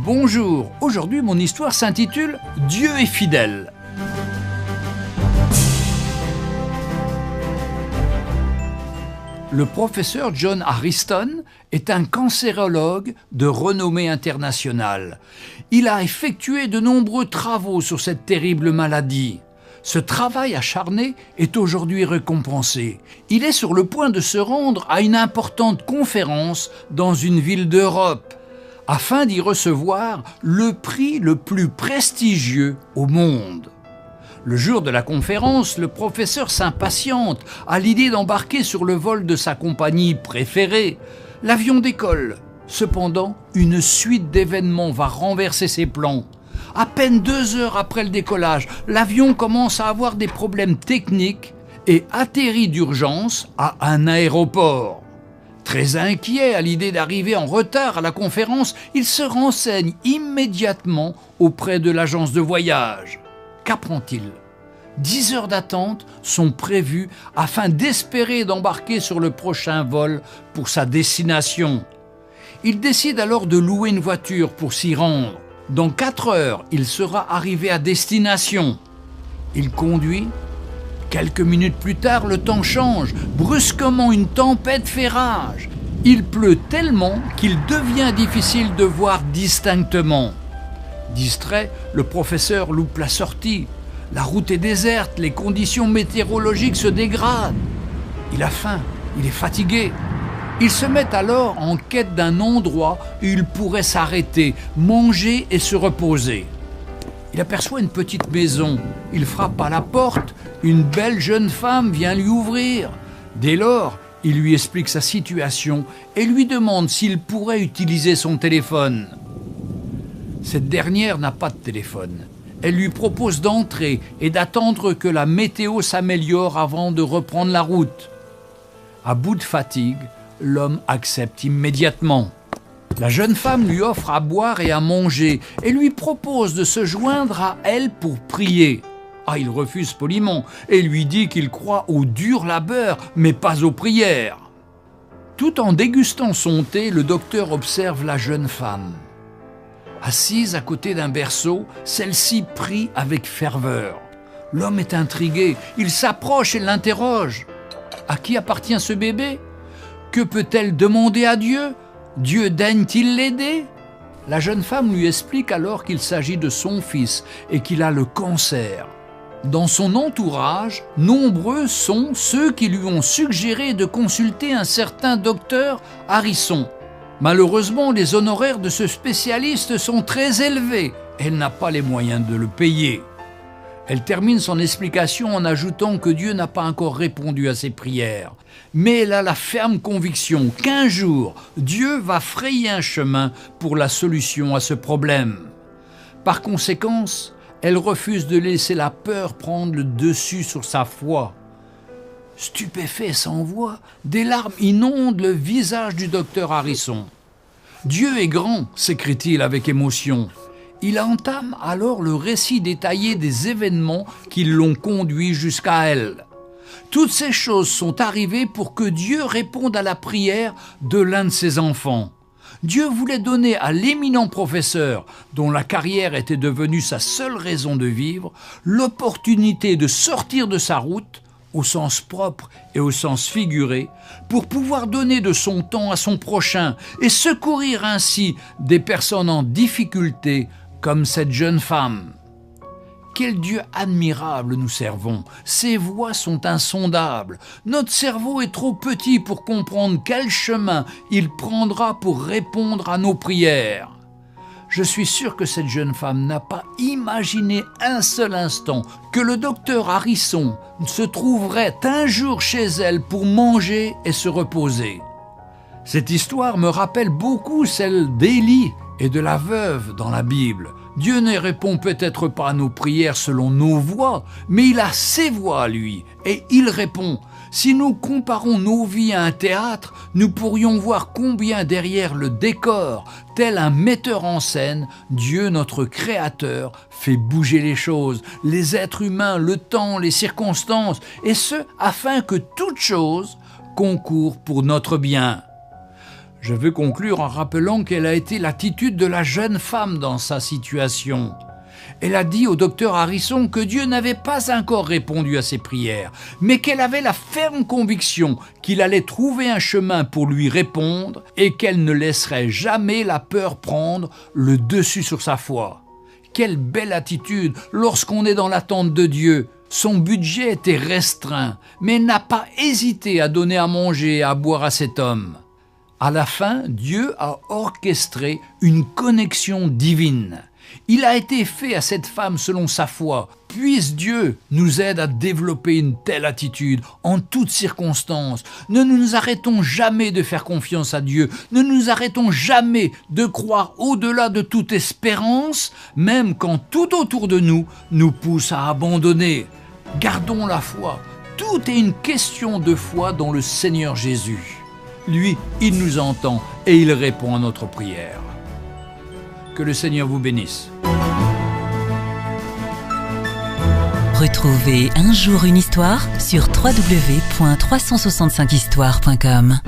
Bonjour, aujourd'hui mon histoire s'intitule « Dieu est fidèle ». Le professeur John Ariston est un cancérologue de renommée internationale. Il a effectué de nombreux travaux sur cette terrible maladie. Ce travail acharné est aujourd'hui récompensé. Il est sur le point de se rendre à une importante conférence dans une ville d'Europe, afin d'y recevoir le prix le plus prestigieux au monde. Le jour de la conférence, le professeur s'impatiente à l'idée d'embarquer sur le vol de sa compagnie préférée. L'avion décolle. Cependant, une suite d'événements va renverser ses plans. À peine 2 heures après le décollage, l'avion commence à avoir des problèmes techniques et atterrit d'urgence à un aéroport. Très inquiet à l'idée d'arriver en retard à la conférence, il se renseigne immédiatement auprès de l'agence de voyage. Qu'apprend-il ? 10 heures d'attente sont prévues afin d'espérer d'embarquer sur le prochain vol pour sa destination. Il décide alors de louer une voiture pour s'y rendre. Dans 4 heures, il sera arrivé à destination. Il conduit. Quelques minutes plus tard, le temps change. Brusquement, une tempête fait rage. Il pleut tellement qu'il devient difficile de voir distinctement. Distrait, le professeur loupe la sortie. La route est déserte, les conditions météorologiques se dégradent. Il a faim, il est fatigué. Il se met alors en quête d'un endroit où il pourrait s'arrêter, manger et se reposer. Il aperçoit une petite maison. Il frappe à la porte. Une belle jeune femme vient lui ouvrir. Dès lors, il lui explique sa situation et lui demande s'il pourrait utiliser son téléphone. Cette dernière n'a pas de téléphone. Elle lui propose d'entrer et d'attendre que la météo s'améliore avant de reprendre la route. À bout de fatigue, l'homme accepte immédiatement. La jeune femme lui offre à boire et à manger et lui propose de se joindre à elle pour prier. Il refuse poliment et lui dit qu'il croit au dur labeur, mais pas aux prières. Tout en dégustant son thé, le docteur observe la jeune femme. Assise à côté d'un berceau, celle-ci prie avec ferveur. L'homme est intrigué, il s'approche et l'interroge. À qui appartient ce bébé ? Que peut-elle demander à Dieu ? Dieu daigne-t-il l'aider ? La jeune femme lui explique alors qu'il s'agit de son fils et qu'il a le cancer. Dans son entourage, nombreux sont ceux qui lui ont suggéré de consulter un certain docteur Ariston. Malheureusement, les honoraires de ce spécialiste sont très élevés. Elle n'a pas les moyens de le payer. Elle termine son explication en ajoutant que Dieu n'a pas encore répondu à ses prières. Mais elle a la ferme conviction qu'un jour, Dieu va frayer un chemin pour la solution à ce problème. Par conséquent, elle refuse de laisser la peur prendre le dessus sur sa foi. Stupéfait sans voix, des larmes inondent le visage du docteur Ariston. « Dieu est grand !» s'écrie-t-il avec émotion. Il entame alors le récit détaillé des événements qui l'ont conduit jusqu'à elle. Toutes ces choses sont arrivées pour que Dieu réponde à la prière de l'un de ses enfants. Dieu voulait donner à l'éminent professeur, dont la carrière était devenue sa seule raison de vivre, l'opportunité de sortir de sa route, au sens propre et au sens figuré, pour pouvoir donner de son temps à son prochain et secourir ainsi des personnes en difficulté comme cette jeune femme. Quel Dieu admirable nous servons! Ses voies sont insondables. Notre cerveau est trop petit pour comprendre quel chemin il prendra pour répondre à nos prières. Je suis sûr que cette jeune femme n'a pas imaginé un seul instant que le docteur Ariston se trouverait un jour chez elle pour manger et se reposer. Cette histoire me rappelle beaucoup celle d'Élie et de la veuve dans la Bible. Dieu ne répond peut-être pas à nos prières selon nos voies, mais il a ses voies à lui, et il répond. Si nous comparons nos vies à un théâtre, nous pourrions voir combien derrière le décor, tel un metteur en scène, Dieu notre Créateur fait bouger les choses, les êtres humains, le temps, les circonstances, et ce, afin que toute chose concourt pour notre bien. Je veux conclure en rappelant quelle a été l'attitude de la jeune femme dans sa situation. Elle a dit au docteur Harrison que Dieu n'avait pas encore répondu à ses prières, mais qu'elle avait la ferme conviction qu'il allait trouver un chemin pour lui répondre et qu'elle ne laisserait jamais la peur prendre le dessus sur sa foi. Quelle belle attitude lorsqu'on est dans l'attente de Dieu. Son budget était restreint, mais elle n'a pas hésité à donner à manger et à boire à cet homme. À la fin, Dieu a orchestré une connexion divine. Il a été fait à cette femme selon sa foi. Puisse Dieu nous aide à développer une telle attitude en toutes circonstances. Ne nous arrêtons jamais de faire confiance à Dieu. Ne nous arrêtons jamais de croire au-delà de toute espérance, même quand tout autour de nous nous pousse à abandonner. Gardons la foi. Tout est une question de foi dans le Seigneur Jésus. Lui, il nous entend et il répond à notre prière. Que le Seigneur vous bénisse. Retrouvez Un jour une histoire sur www.365histoire.com.